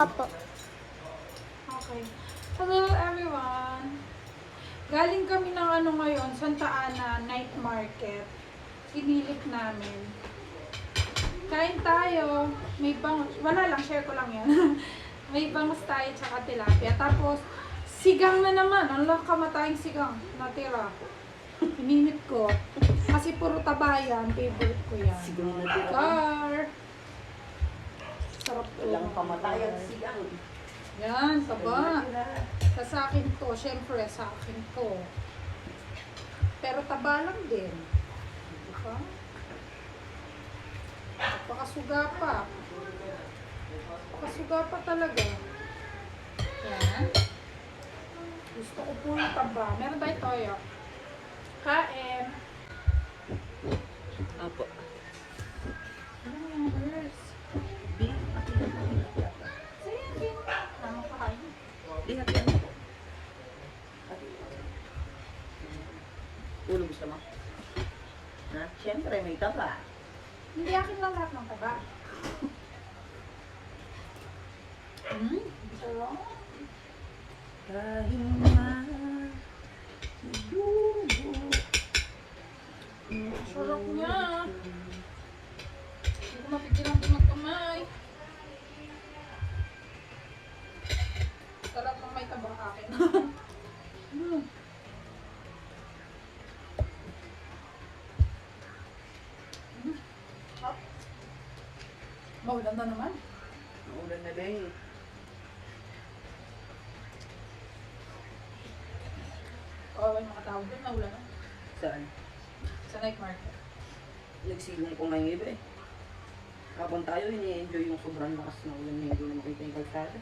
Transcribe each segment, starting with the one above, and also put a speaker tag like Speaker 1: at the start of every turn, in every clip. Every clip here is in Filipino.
Speaker 1: Opo.
Speaker 2: Okay. Hello everyone. Galing kami ng ngayon, Santa Ana Night Market. Sinilip namin. Kain tayo. May bangus. Wala lang, share ko lang yan. May bangus tayo tsaka tilapia. Tapos, sigang na naman. Ang lang kamatayang sigang. Natira. Ininit ko. Kasi puro taba yan. Favorite ko yan.
Speaker 3: Sigang na tira.
Speaker 2: Car. Sarap to.
Speaker 3: Walang pamatayan sigang.
Speaker 2: Yan, taba. Sa akin to, syempre sa akin to. Pero taba lang din. Di ba? Napakasuga pa. Napakasuga pa talaga. Yan. Gusto ko po yung taba. Meron tayo toyo. Kain.
Speaker 3: Apo.
Speaker 2: Ano yung worst?
Speaker 3: Di, akin na po.
Speaker 2: Sige, din. Ano kain?
Speaker 3: Di, akin na po. Ulo gusto mo? Na? Siyempre, may taba.
Speaker 2: Hindi akin lang lahat ng taba. Sarap.
Speaker 3: Kahima. Lubo.
Speaker 2: Sarap niya. Hindi ko mapigilan din magkamay. Sarap ng may taba akin. Maulan na naman.
Speaker 3: Maulan na din.
Speaker 2: Kawawa yung katawag doon, naulan na.
Speaker 3: Saan?
Speaker 2: Sa night market.
Speaker 3: Nagsignal ko ngayong iba eh. Habang tayo, ini-enjoy yung sobrang lakas na ulan na hindi na makita yung kalsada.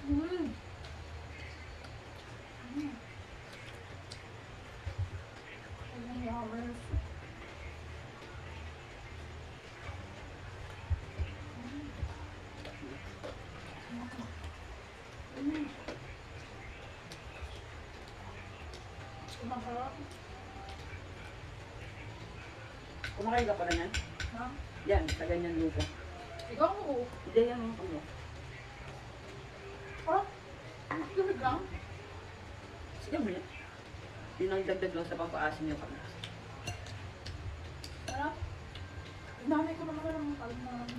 Speaker 2: Mm. Ayun, yumers. Masarap.
Speaker 3: Kumakain ka pala yan?
Speaker 2: Ha?
Speaker 3: Yan, sa ganyan lupa.
Speaker 2: Ikaw mo.
Speaker 3: Hindi yan ang ano.
Speaker 2: Ah? Lamig lang.
Speaker 3: Sige mo yan. Yun ang dagdag lang sa pampaasim yung kami.
Speaker 2: Ano? Nanay ko naman ng kalman.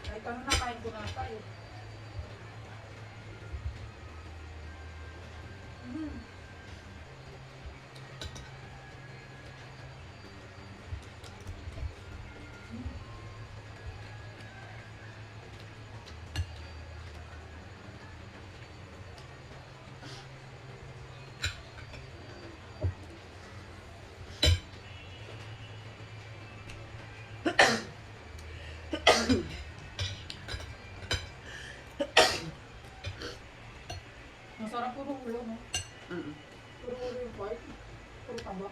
Speaker 2: Kahit ano na, kain ko na tayo. Masarap puro ulo, no? Puro ulo yung part. Puro taba.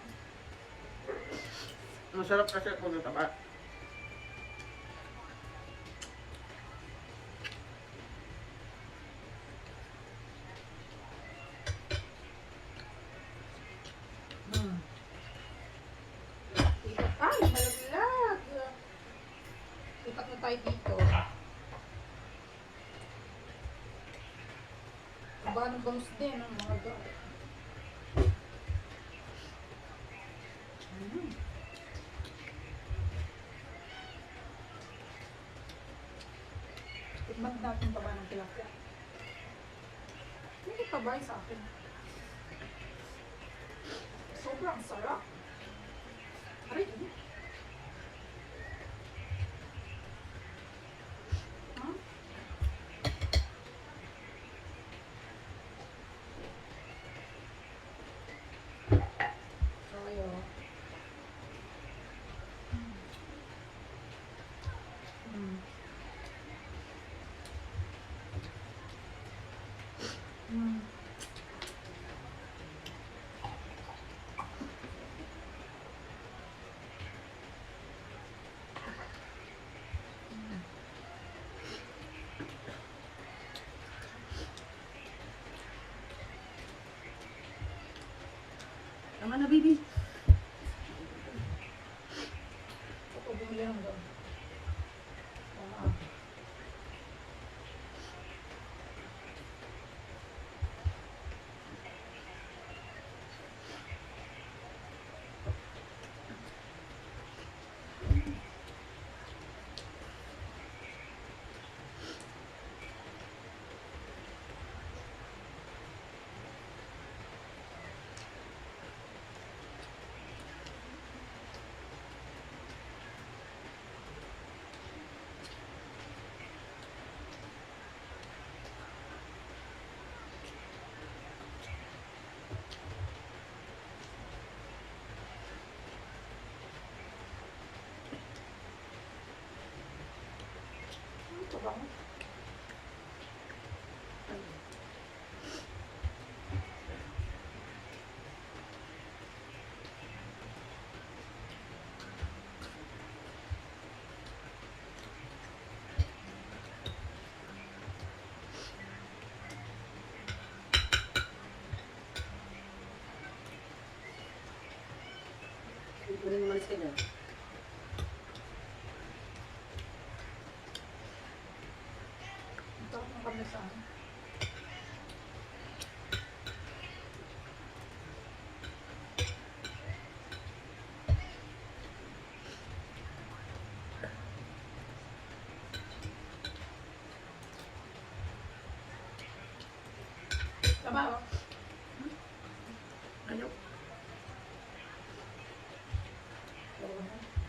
Speaker 3: Masarap kasi kung nataba.
Speaker 2: Ikat. Ay, malaglag! Ikat na tayo dito. Aba ng bangus din, ang mga gamit. Tikman natin taba ng tilapia. Hindi tabay sa akin. Sobrang sarap. Aray, hindi. Huh? Tayo.
Speaker 3: Tama na, baby.
Speaker 2: bumili ng doon. Wow. Ito ba?
Speaker 3: Kunin mo malis ka dyan.
Speaker 2: Ito ang kami sa akin. Tama oh.
Speaker 3: Ayaw.
Speaker 2: Oo.